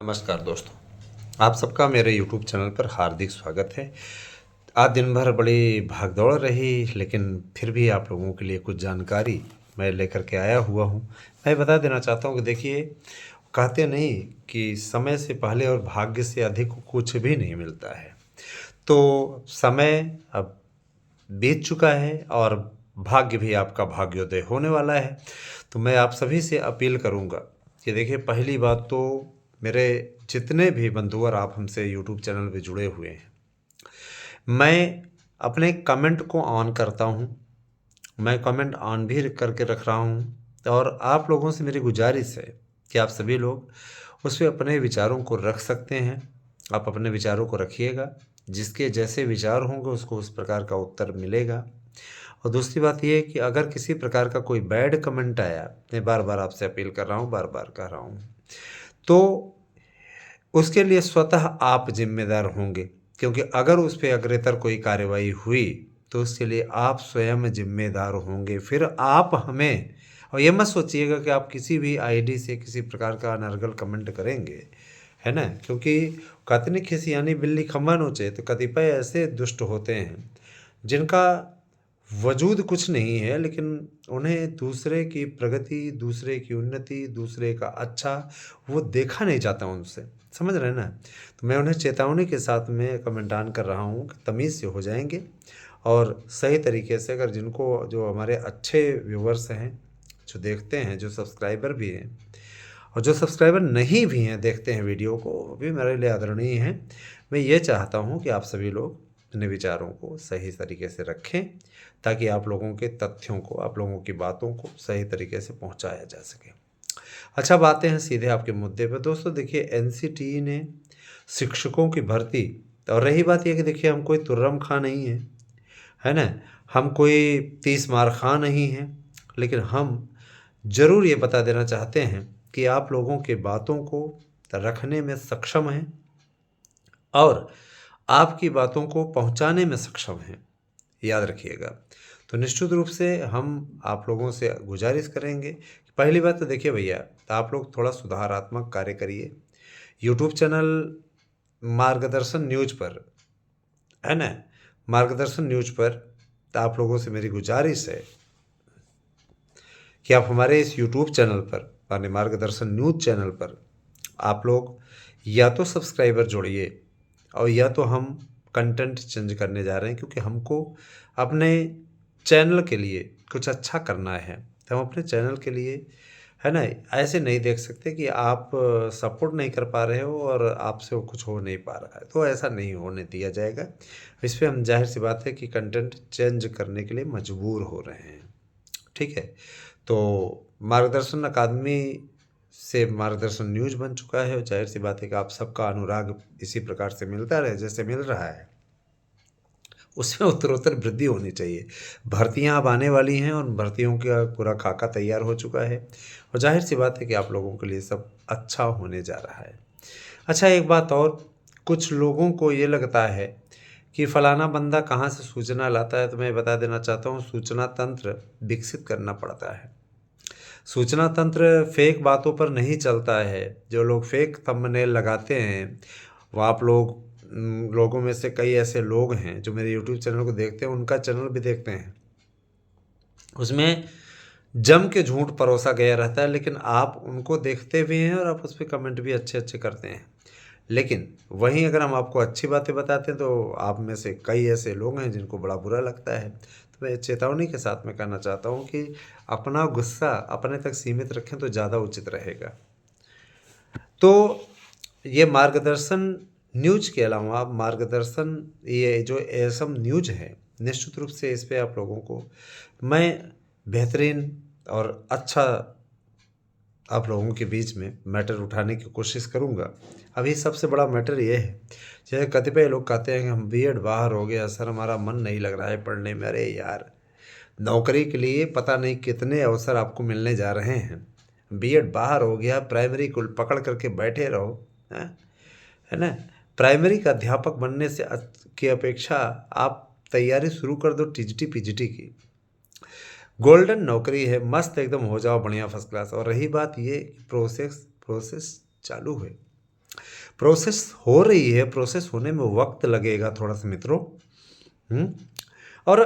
नमस्कार दोस्तों, आप सबका मेरे यूट्यूब चैनल पर हार्दिक स्वागत है। आज दिन भर बड़ी भागदौड़ रही, लेकिन फिर भी आप लोगों के लिए कुछ जानकारी मैं लेकर के आया हुआ हूँ। मैं बता देना चाहता हूँ कि देखिए, कहते नहीं कि समय से पहले और भाग्य से अधिक कुछ भी नहीं मिलता है। तो समय अब बीत चुका है और भाग्य भी आपका भाग्योदय होने वाला है। तो मैं आप सभी से अपील करूँगा कि देखिए, पहली बात तो मेरे जितने भी बंधु और आप हमसे यूट्यूब चैनल पे जुड़े हुए हैं, मैं अपने कमेंट को ऑन करता हूँ। मैं कमेंट ऑन भी करके रख रहा हूँ और आप लोगों से मेरी गुजारिश है कि आप सभी लोग उस पे अपने विचारों को रख सकते हैं। आप अपने विचारों को रखिएगा, जिसके जैसे विचार होंगे उसको उस प्रकार का उत्तर मिलेगा। और दूसरी बात ये है कि अगर किसी प्रकार का कोई बैड कमेंट आया, मैं बार बार आपसे अपील कर रहा हूँ, बार बार कह रहा हूँ, तो उसके लिए स्वतः आप जिम्मेदार होंगे, क्योंकि अगर उस पे अग्रेतर कोई कार्रवाई हुई तो उसके लिए आप स्वयं जिम्मेदार होंगे। फिर आप हमें, और ये मत सोचिएगा कि आप किसी भी आईडी से किसी प्रकार का अनर्गल कमेंट करेंगे, है ना, क्योंकि कहते नहीं खिसियानी बिल्ली खम्भा नोचे। तो कतिपय ऐसे दुष्ट होते हैं जिनका वजूद कुछ नहीं है, लेकिन उन्हें दूसरे की प्रगति, दूसरे की उन्नति, दूसरे का अच्छा वो देखा नहीं जाता उनसे, समझ रहे हैं ना। तो मैं उन्हें चेतावनी के साथ में कमेंट ऑन कर रहा हूँ कि तमीज़ से हो जाएंगे और सही तरीके से, अगर जिनको जो हमारे अच्छे व्यूवर्स हैं, जो देखते हैं, जो सब्सक्राइबर भी हैं और जो सब्सक्राइबर नहीं भी हैं, देखते हैं वीडियो को, वो भी मेरे लिए आदरणीय हैं। मैं ये चाहता हूँ कि आप सभी लोग अपने विचारों को सही तरीके से रखें, ताकि आप लोगों के तथ्यों को, आप लोगों की बातों को सही तरीके से पहुंचाया जा सके। अच्छा, बातें हैं सीधे आपके मुद्दे पे। दोस्तों देखिए, एनसीटीई ने शिक्षकों की भर्ती, और रही बात यह कि देखिए, हम कोई तुर्रम खां नहीं है, है ना, हम कोई 30 मार खां नहीं हैं, लेकिन हम ज़रूर ये बता देना चाहते हैं कि आप लोगों के बातों को रखने में सक्षम हैं और आपकी बातों को पहुंचाने में सक्षम हैं, याद रखिएगा। तो निश्चित रूप से हम आप लोगों से गुजारिश करेंगे कि पहली बात तो देखिए भैया, आप लोग थोड़ा सुधारात्मक कार्य करिए। यूट्यूब चैनल मार्गदर्शन न्यूज़ पर, है ना, मार्गदर्शन न्यूज़ पर तो आप लोगों से मेरी गुजारिश है कि आप हमारे इस यूट्यूब चैनल पर, माने मार्गदर्शन न्यूज़ चैनल पर, आप लोग या तो सब्सक्राइबर जोड़िए और या तो हम कंटेंट चेंज करने जा रहे हैं, क्योंकि हमको अपने चैनल के लिए कुछ अच्छा करना है। तो हम अपने चैनल के लिए, है ना, ऐसे नहीं देख सकते कि आप सपोर्ट नहीं कर पा रहे हो और आपसे वो कुछ हो नहीं पा रहा है, तो ऐसा नहीं होने दिया जाएगा। इस पे हम, जाहिर सी बात है कि कंटेंट चेंज करने के लिए मजबूर हो रहे हैं, ठीक है। तो मार्गदर्शन अकादमी से मार्गदर्शन न्यूज़ बन चुका है, और जाहिर सी बात है कि आप सबका अनुराग इसी प्रकार से मिलता रहे जैसे मिल रहा है, उसमें उत्तरोत्तर वृद्धि होनी चाहिए। भर्तियां अब आने वाली हैं और भर्तियों का पूरा खाका तैयार हो चुका है, और जाहिर सी बात है कि आप लोगों के लिए सब अच्छा होने जा रहा है। अच्छा, एक बात और, कुछ लोगों को ये लगता है कि फलाना बंदा कहाँ से सूचना लाता है, तो मैं बता देना चाहता हूँ, सूचना तंत्र विकसित करना पड़ता है। सूचना तंत्र फेक बातों पर नहीं चलता है। जो लोग फेक थंबनेल लगाते हैं, वो आप लोग, लोगों में से कई ऐसे लोग हैं जो मेरे यूट्यूब चैनल को देखते हैं, उनका चैनल भी देखते हैं, उसमें जम के झूठ परोसा गया रहता है, लेकिन आप उनको देखते भी हैं और आप उस पर कमेंट भी अच्छे अच्छे करते हैं। लेकिन वहीं अगर हम आपको अच्छी बातें बताते हैं तो आप में से कई ऐसे लोग हैं जिनको बड़ा बुरा लगता है। तो मैं चेतावनी के साथ में कहना चाहता हूँ कि अपना गुस्सा अपने तक सीमित रखें तो ज़्यादा उचित रहेगा। तो ये मार्गदर्शन न्यूज के अलावा मार्गदर्शन, ये जो एसम न्यूज है, निश्चित रूप से इस पे आप लोगों को मैं बेहतरीन और अच्छा आप लोगों के बीच में मैटर उठाने की कोशिश करूंगा। अभी सबसे बड़ा मैटर ये है, जैसे कतिपय लोग कहते हैं कि हम बीएड बाहर हो गया सर, हमारा मन नहीं लग रहा है पढ़ने में। अरे यार, नौकरी के लिए पता नहीं कितने अवसर आपको मिलने जा रहे हैं, बीएड बाहर हो गया, प्राइमरी को पकड़ करके बैठे रहो, हैं, है ना। प्राइमरी का अध्यापक बनने से की अपेक्षा आप तैयारी शुरू कर दो टीजीटी पीजीटी की। गोल्डन नौकरी है, मस्त एकदम हो जाओ, बढ़िया फर्स्ट क्लास। और रही बात ये, प्रोसेस प्रोसेस चालू है, प्रोसेस हो रही है, प्रोसेस होने में वक्त लगेगा थोड़ा सा मित्रों। और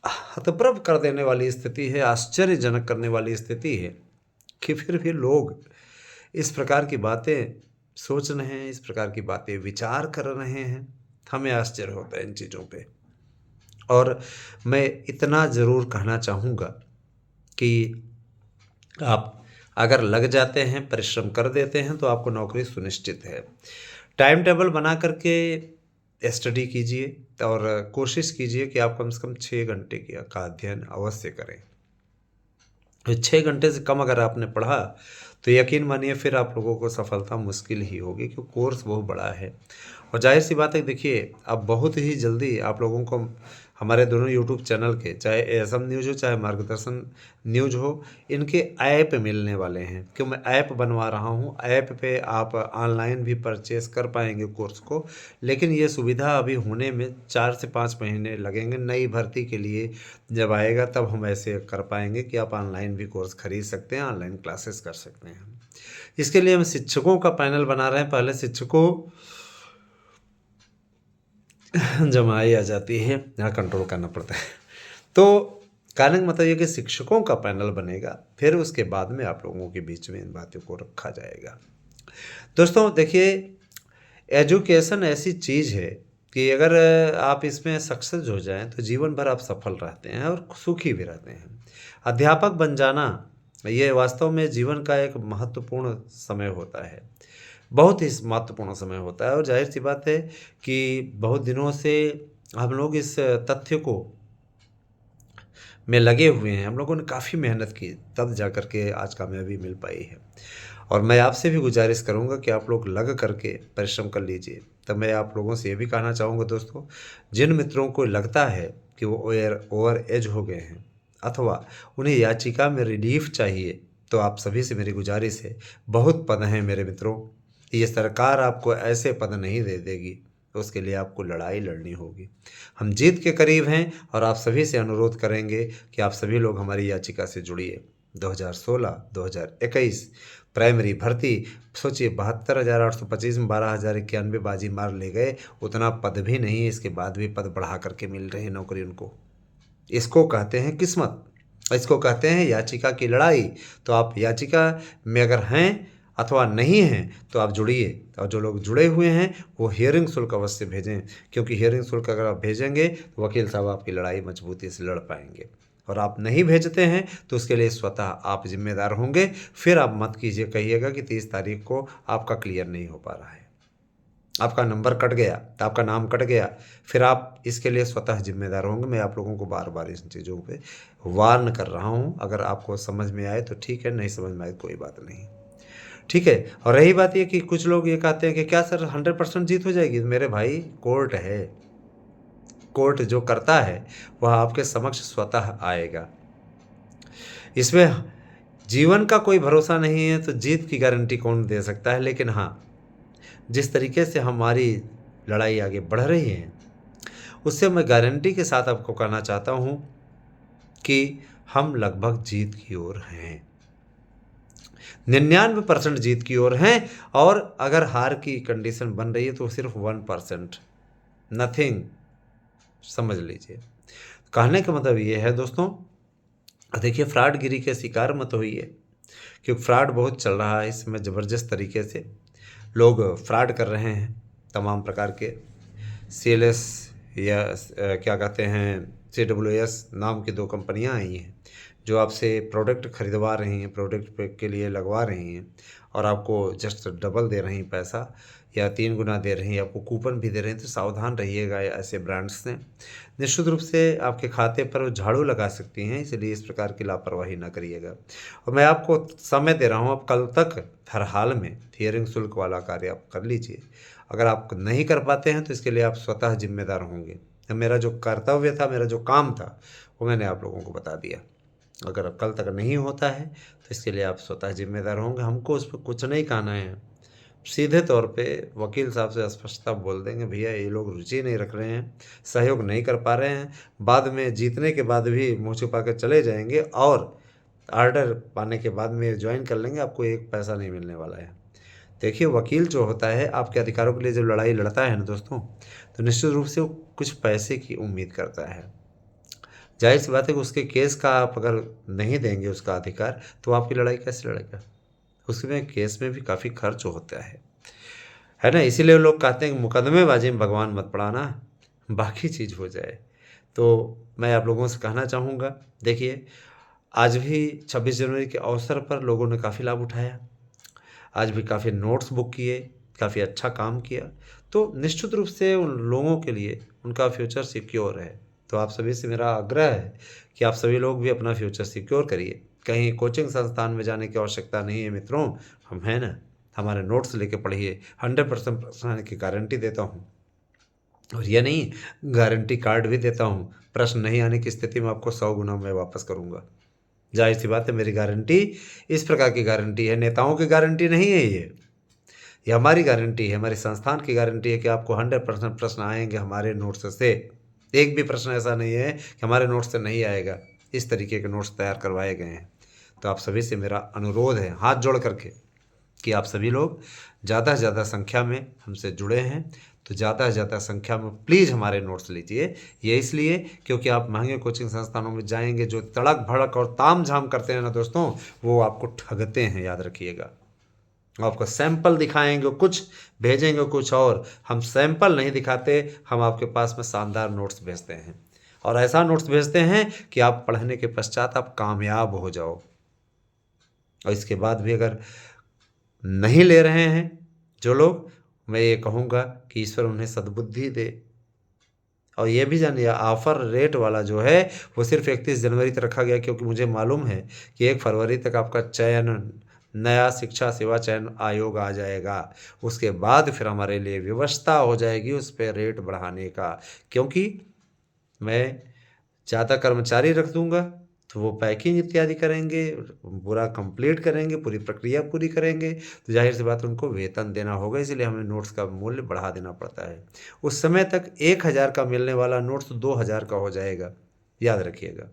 हतप्रभ कर देने वाली स्थिति है, आश्चर्यजनक करने वाली स्थिति है कि फिर भी लोग इस प्रकार की बातें सोच रहे हैं, इस प्रकार की बातें विचार कर रहे हैं। हमें आश्चर्य होता है इन चीज़ों पे। और मैं इतना ज़रूर कहना चाहूँगा कि आप अगर लग जाते हैं, परिश्रम कर देते हैं, तो आपको नौकरी सुनिश्चित है। टाइम टेबल बना करके स्टडी कीजिए और कोशिश कीजिए कि आप कम से कम 6 घंटे का अध्ययन अवश्य करें। 6 घंटे से कम अगर आपने पढ़ा तो यकीन मानिए फिर आप लोगों को सफलता मुश्किल ही होगी, क्योंकि कोर्स बहुत बड़ा है। और जाहिर सी बात है, देखिए अब बहुत ही जल्दी आप लोगों को हमारे दोनों यूट्यूब चैनल के, चाहे एएसएम न्यूज़ हो चाहे मार्गदर्शन न्यूज़ हो, इनके ऐप मिलने वाले हैं। क्यों मैं ऐप बनवा रहा हूँ, ऐप पे आप ऑनलाइन भी परचेस कर पाएंगे कोर्स को। लेकिन ये सुविधा अभी होने में 4 से 5 महीने लगेंगे। नई भर्ती के लिए जब आएगा तब हम ऐसे कर पाएंगे कि आप ऑनलाइन भी कोर्स खरीद सकते हैं, ऑनलाइन क्लासेस कर सकते हैं। इसके लिए हम शिक्षकों का पैनल बना रहे हैं। पहले शिक्षकों जमाई आ जाती है, यहाँ कंट्रोल करना पड़ता है। तो कहने का मतलब ये कि शिक्षकों का पैनल बनेगा, फिर उसके बाद में आप लोगों के बीच में इन बातों को रखा जाएगा। दोस्तों देखिए, एजुकेशन ऐसी चीज़ है कि अगर आप इसमें सक्सेस हो जाएं तो जीवन भर आप सफल रहते हैं और सुखी भी रहते हैं। अध्यापक बन जाना ये वास्तव में जीवन का एक महत्वपूर्ण समय होता है, बहुत ही महत्वपूर्ण समय होता है। और जाहिर सी बात है कि बहुत दिनों से हम लोग इस तथ्य को में लगे हुए हैं। हम लोगों ने काफ़ी मेहनत की, तब जा कर के आज कामयाबी मिल पाई है। और मैं आपसे भी गुजारिश करूंगा कि आप लोग लग करके परिश्रम कर लीजिए। तब मैं आप लोगों से ये भी कहना चाहूँगा दोस्तों, जिन मित्रों को लगता है कि वो ओवर एज हो गए हैं अथवा उन्हें याचिका में रिलीफ चाहिए, तो आप सभी से मेरी गुजारिश है, बहुत पद हैं मेरे मित्रों। ये सरकार आपको ऐसे पद नहीं दे देगी, तो उसके लिए आपको लड़ाई लड़नी होगी। हम जीत के करीब हैं और आप सभी से अनुरोध करेंगे कि आप सभी लोग हमारी याचिका से जुड़िए। 2016-2021 प्राइमरी भर्ती, सोचिए 72,825 में 12,091 बाजी मार ले गए। उतना पद भी नहीं है, इसके बाद भी पद बढ़ा करके मिल रही है नौकरी उनको। इसको कहते हैं किस्मत, इसको कहते हैं याचिका की लड़ाई। तो आप याचिका में अगर हैं अथवा नहीं हैं तो आप जुड़िए। और जो लोग जुड़े हुए हैं वो हियरिंग शुल्क अवश्य भेजें, क्योंकि हियरिंग शुल्क अगर आप भेजेंगे तो वकील साहब आपकी लड़ाई मजबूती से लड़ पाएंगे। और आप नहीं भेजते हैं तो उसके लिए स्वतः आप जिम्मेदार होंगे। फिर आप मत कीजिए, कहिएगा कि 30 तारीख को आपका क्लियर नहीं हो पा रहा है, आपका नंबर कट गया, आपका नाम कट गया, फिर आप इसके लिए स्वतः जिम्मेदार होंगे। मैं आप लोगों को बार बार इन चीज़ों पे वार्न कर रहा हूँ। अगर आपको समझ में आए तो ठीक है, नहीं समझ में आए कोई बात नहीं, ठीक है। और रही बात ये कि कुछ लोग ये कहते हैं कि क्या सर 100% जीत हो जाएगी। मेरे भाई, कोर्ट है, कोर्ट जो करता है वह आपके समक्ष स्वतः आएगा। इसमें जीवन का कोई भरोसा नहीं है तो जीत की गारंटी कौन दे सकता है। लेकिन हाँ, जिस तरीके से हमारी लड़ाई आगे बढ़ रही है उससे मैं गारंटी के साथ आपको कहना चाहता हूँ कि हम लगभग जीत की ओर हैं, 99% जीत की ओर हैं। और अगर हार की कंडीशन बन रही है तो सिर्फ 1%, नथिंग, समझ लीजिए। कहने का मतलब ये है दोस्तों, देखिए फ्रॉडगिरी के शिकार मत होइए, क्योंकि फ्रॉड बहुत चल रहा है इसमें, ज़बरदस्त तरीके से लोग फ्रॉड कर रहे हैं। तमाम प्रकार के CLS या क्या कहते हैं CWS नाम की 2 कंपनियां आई हैं जो आपसे प्रोडक्ट खरीदवा रही हैं, प्रोडक्ट के लिए लगवा रही हैं और आपको जस्ट डबल दे रही पैसा या 3 गुना दे रही हैं, आपको कूपन भी दे रहे हैं। तो सावधान रहिएगा ऐसे ब्रांड्स से, निश्चित रूप से आपके खाते पर वो झाड़ू लगा सकती हैं, इसलिए इस प्रकार की लापरवाही ना करिएगा। और मैं आपको समय दे रहा हूँ, आप कल तक हर हाल में हियरिंग शुल्क वाला कार्य आप कर लीजिए। अगर आप नहीं कर पाते हैं तो इसके लिए आप स्वतः जिम्मेदार होंगे। मेरा जो कर्तव्य था, मेरा जो काम था, वो मैंने आप लोगों को बता दिया। अगर कल तक नहीं होता है तो इसके लिए आप स्वतः जिम्मेदार होंगे। हमको उस पर कुछ नहीं कहना है, सीधे तौर पे वकील साहब से स्पष्टता बोल देंगे, भैया ये लोग रुचि नहीं रख रहे हैं, सहयोग नहीं कर पा रहे हैं, बाद में जीतने के बाद भी मुँह छुपा कर चले जाएंगे और ऑर्डर पाने के बाद में ज्वाइन कर लेंगे, आपको 1 पैसा नहीं मिलने वाला है। देखिए, वकील जो होता है आपके अधिकारों के लिए जब लड़ाई लड़ता है ना दोस्तों, तो निश्चित रूप से वो कुछ पैसे की उम्मीद करता है। ज़ाहिर-सी बात है कि उसके केस का आप अगर नहीं देंगे उसका अधिकार, तो वो आपकी लड़ाई कैसे लड़ेगा? उसमें केस में भी काफ़ी खर्च होता है ना? इसीलिए लोग कहते हैं कि मुकदमेबाज़ी में भगवान मत पड़ाना, बाकी चीज़ हो जाए। तो मैं आप लोगों से कहना चाहूँगा, देखिए, आज भी 26 जनवरी के अवसर पर लोगों ने काफ़ी लाभ उठाया। आज भी काफ़ी नोट्स बुक किए, काफ़ी अच्छा काम किया। तो निश्चित रूप से उन लोगों के लिए उनका फ्यूचर सिक्योर है। तो आप सभी से मेरा आग्रह है कि आप सभी लोग भी अपना फ्यूचर सिक्योर करिए। कहीं कोचिंग संस्थान में जाने की आवश्यकता नहीं है मित्रों, हम हैं ना, हमारे नोट्स लेके पढ़िए, 100% प्रश्न आने की गारंटी देता हूँ। और ये नहीं, गारंटी कार्ड भी देता हूँ, प्रश्न नहीं आने की स्थिति में आपको 100 गुना मैं वापस करूँगा। ज़ाहिर-सी बात है, मेरी गारंटी इस प्रकार की गारंटी है, नेताओं की गारंटी नहीं है ये हमारी गारंटी है, हमारी संस्थान की गारंटी है कि आपको 100% प्रश्न आएँगे हमारे नोट्स से। एक भी प्रश्न ऐसा नहीं है कि हमारे नोट्स से नहीं आएगा, इस तरीके के नोट्स तैयार करवाए गए हैं। तो आप सभी से मेरा अनुरोध है, हाथ जोड़ करके, कि आप सभी लोग ज़्यादा से ज़्यादा संख्या में हमसे जुड़े हैं, तो ज़्यादा से ज़्यादा संख्या में प्लीज़ हमारे नोट्स लीजिए। ये इसलिए क्योंकि आप महँगे कोचिंग संस्थानों में जाएँगे, जो तड़क-भड़क और ताम-झाम करते हैं ना दोस्तों, वो आपको ठगते हैं, याद रखिएगा। आपको सैंपल दिखाएँगे कुछ, भेजेंगे कुछ और। हम सैंपल नहीं दिखाते, हम आपके पास में शानदार नोट्स भेजते हैं। और ऐसा नोट्स भेजते हैं कि आप पढ़ने के पश्चात आप कामयाब हो जाओ। और इसके बाद भी अगर नहीं ले रहे हैं जो लोग, मैं ये कहूँगा कि ईश्वर उन्हें सद्बुद्धि दे। और ये भी जानिए, ऑफ़र रेट वाला जो है वो सिर्फ़ 31 जनवरी तक रखा गया, क्योंकि मुझे मालूम है कि 1 फरवरी तक आपका चयन, नया शिक्षा सेवा चयन आयोग आ जाएगा। उसके बाद फिर हमारे लिए व्यवस्था हो जाएगी उस पे रेट बढ़ाने का, क्योंकि मैं ज़्यादा कर्मचारी रख दूँगा, तो वो पैकिंग इत्यादि करेंगे, पूरा कंप्लीट करेंगे, पूरी प्रक्रिया पूरी करेंगे, तो ज़ाहिर-सी बात है उनको वेतन देना होगा, इसलिए हमें नोट्स का मूल्य बढ़ा देना पड़ता है। उस समय तक 1000 का मिलने वाला नोट्स 2000 का हो जाएगा, याद रखिएगा।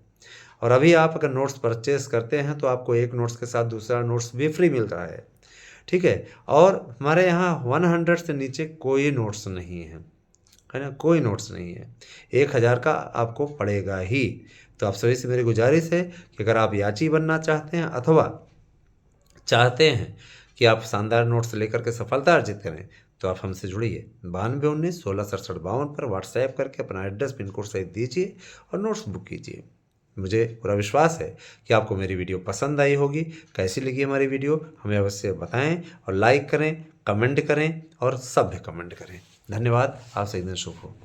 और अभी आप अगर नोट्स परचेज़ करते हैं, तो आपको एक नोट्स के साथ दूसरा नोट्स भी फ्री मिल रहा है, ठीक है? और हमारे यहाँ 100 से नीचे कोई नोट्स नहीं है ना? कोई नोट्स नहीं है। 1000 का आपको पड़ेगा ही। तो आप सभी से मेरी गुज़ारिश है कि अगर आप याची बनना चाहते हैं, अथवा चाहते हैं कि आप शानदार नोट्स लेकर के सफलता अर्जित करें, तो आप हमसे जुड़िए। 9219 16 67 52 पर व्हाट्सएप करके अपना एड्रेस, पिन कोड सहित दीजिए और नोट्स बुक कीजिए। मुझे पूरा विश्वास है कि आपको मेरी वीडियो पसंद आई होगी। कैसी लगी हमारी वीडियो हमें अवश्य बताएं, और लाइक करें, कमेंट करें और सभ्य कमेंट करें। धन्यवाद। आप सभी दिन शुभ हो।